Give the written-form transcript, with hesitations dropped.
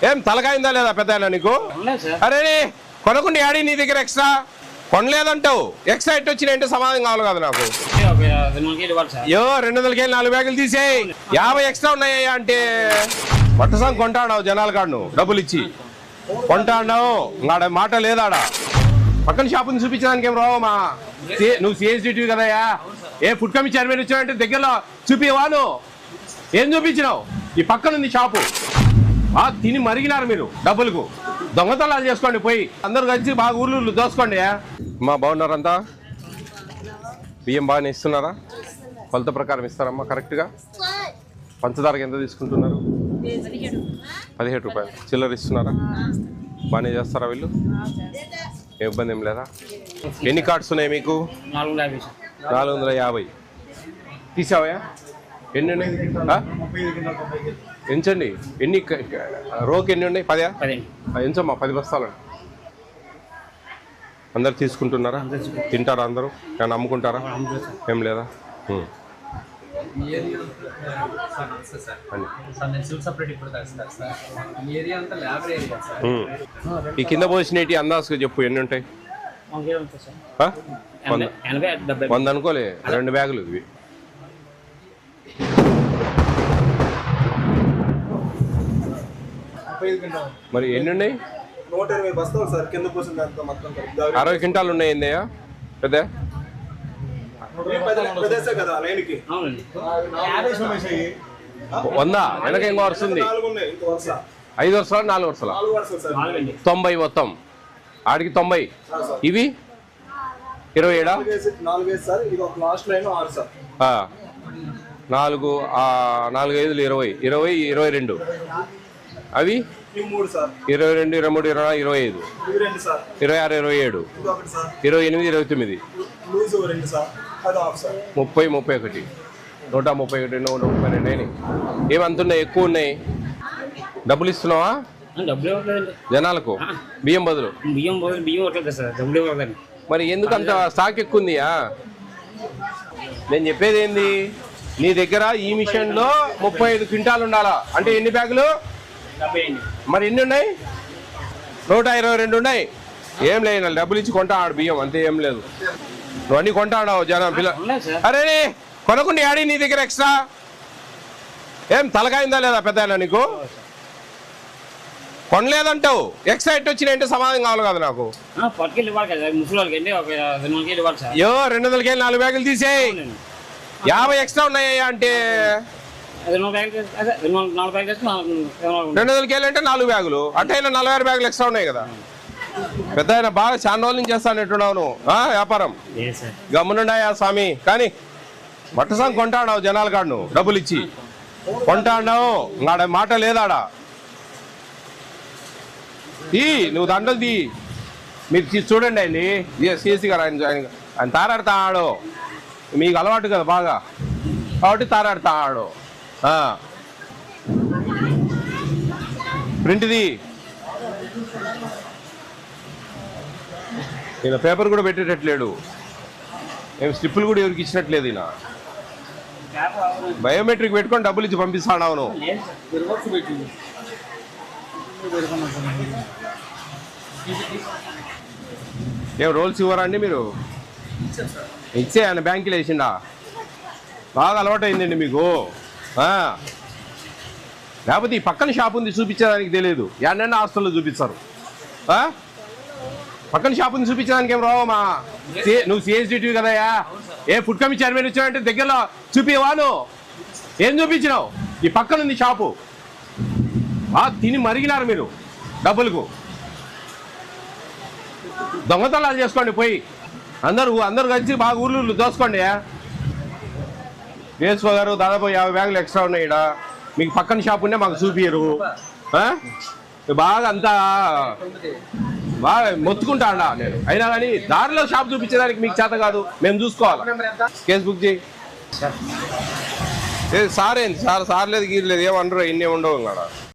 ఏం తలకాయిందా లేదా పెద్ద నీకు? అరే కొనకుండా ఆడి నీ దగ్గర ఎక్స్ట్రా కొనలేదంటావు, ఎక్స్ట్రా ఎట్ వచ్చినాయంటే సమాధానం కావాలి కదా నాకు. 200 కేలు 4 బ్యాగులు తీసేయి, 50 ఎక్స్ట్రా ఉన్నాయ్యా అంటే పట్టసం కొంటాడావు జనాల కాడు డబ్బులు ఇచ్చి కొంటాడావు. ఆడ మాట లేదాడ. పక్కన షాపుని చూపించడానికి ఏం రావు మా నువ్వు సిఎస్డిటివి కదయ్యా. ఏ ఫుడ్ కమిటీ చైర్మన్ వచ్చావంటే దగ్గరలో చూపివా? నువ్వు ఏం చూపించినావు? ఈ పక్కన ఉంది షాపు, తిని మరిగినారు మీరు డబ్బులకు. దొంగతనాలు చేసుకోండి పోయి, అందరు కలిసి బాగా ఊర్లు దోసుకోండి. మా బాగున్నారంతా? బియ్యం బాగానే ఇస్తున్నారా? కొలత ప్రకారం ఇస్తారమ్మా కరెక్ట్గా? పంచదారకి ఎంత తీసుకుంటున్నారు? 17 రూపాయలు. చిల్లర ఇస్తున్నారా? బాగానే చేస్తారా వీళ్ళు? ఏ ఇబ్బంది ఏం లేదా? ఎన్ని కార్డ్స్ ఉన్నాయి మీకు? 450. తీసావా? ఎన్ని ఉన్నాయి? ఎంచండి. ఎన్ని రోకి ఎన్ని ఉన్నాయి? 10. ఎంచమ్మా 10 బస్తాలు. అందరు తీసుకుంటున్నారా? తింటారా అందరూ? కానీ అమ్ముకుంటారా? ఏం లేదా? ఈ కింద పోసినవి అందాజుగా చెప్పు ఎన్ని ఉంటాయి? 100 అనుకోలే, 2 బ్యాగులు ఇవి. మరి ఎన్ని ఉన్నాయి? 120 బస్తాలు సార్. కింద పోసిన 60 క్వింటాలు ఉన్నాయి. ఏందయ్యా పెద్ద? కదా లైన్కి 100 వెనక ఇంకో వస్తుంది. 5 వరుసలా 4 వరుసలా? 90 మొత్తం. ఆడికి 90. ఇవి 27? 4 5 20 22. అవి 22 23 24 25 26 27 28 29 30 31 131 అయినాయి. ఏమంతున్నాయి? ఎక్కువ ఉన్నాయి. డబ్బులు ఇస్తున్నావా జనాలకు? బియ్యం బదులు మరి ఎందుకు అంత స్టాక్ ఎక్కువ ఉందియా? నేను చెప్పేది ఏంది, నీ దగ్గర ఈ మిషన్లో 35 క్వింటాలు ఉండాలా అంటే ఎన్ని బ్యాగులు? మరి ఎన్ని ఉన్నాయి? 122 ఉన్నాయి. ఏం లేదు, డబ్బులు ఇచ్చి కొంటాడు బియ్యం అంతే, ఏం లేదు. నువ్వు అన్ని కొంటాడావు జనం పిల్ల. అరే కొనకుండా ఆడి నీ దగ్గర ఎక్స్ట్రా ఏం తలకాయిందా లేదా పెద్ద నీకు? కొనలేదంటావు, ఎక్స్ట్రా ఎట్ వచ్చినాయంటే సమాధానం కావాలి కదా నాకు. 200 కేలు 4 బ్యాగులు తీసేయి, 50 ఎక్స్ట్రా ఉన్నాయ్యా అంటే 200 కేలు అంటే 4 బ్యాగులు అట్టయినా 46 బ్యాగులు ఎక్స్ట్రా ఉన్నాయి కదా. పెద్ద ఆయన బాగా చాలా రోజుల నుంచి చేస్తానట్టున్నావు నువ్వు వ్యాపారం. గమ్మునుండాయా స్వామి. కానీ బట్టసం కొంటాడావు జనాల కాడు నువ్వు డబ్బులు ఇచ్చి కొంటాడావు. ఆడ మాట లేదాడా. నువ్వు దండలు తీ. మీరు చూడండి అండి సిఎస్సి గారు, ఆయన తారాడుతాడు. మీకు అలవాటు కదా బాగా, కాబట్టి తారాడుతాడు. ప్రింట్ది ఈయన పేపర్ కూడా పెట్టేటట్లేడు. ఏం స్లిప్పులు కూడా ఎవరికి ఇచ్చినట్లేదు. ఈయన బయోమెట్రిక్ పెట్టుకొని డబ్బులు ఇచ్చి పంపిస్తాను. అవును ఏం రోల్స్ ఇవ్వరా అండి మీరు? ఇచ్చే ఆయన బ్యాంకులో వేసిండా? బాగా అలవాటు అయిందండి మీకు. లేకపోతే ఈ పక్కన షాప్ ఉంది చూపించడానికి తెలియదు, ఎన్నెన్న హాస్టల్లో చూపిస్తారు. పక్కన షాపుని చూపించడానికి ఏం రావు మా నువ్వు సిఎస్డిటివి కదయ్యా. ఏ ఫుడ్ కమిటీ చైర్మన్ వచ్చావంటే దగ్గరలో చూపివా? నువ్వు ఏం చూపించినావు? ఈ పక్కన ఉంది షాపు, తిని మరిగినారు మీరు డబ్బులకు. దొంగతనాలు చేసుకోండి పోయి, అందరు కలిసి బాగా ఊర్లు దోసుకోండి. వేసుకో గారు దాదాపు 50 బ్యాగులు ఎక్స్ట్రా ఉన్నాయి. ఇక్కడ మీకు పక్కన షాప్ ఉండే మాకు చూపియరు. బాగా అంతా బాగా మొత్తుకుంటాడా నేను. అయినా కానీ దారిలో షాప్ చూపించడానికి మీకు చేత కాదు, మేము చూసుకోవాలి. కేసు బుక్ చేయి. సార్ ఏంది సార్ లేదు గీరలేదు ఏమనరు, ఇన్ని ఉండవు.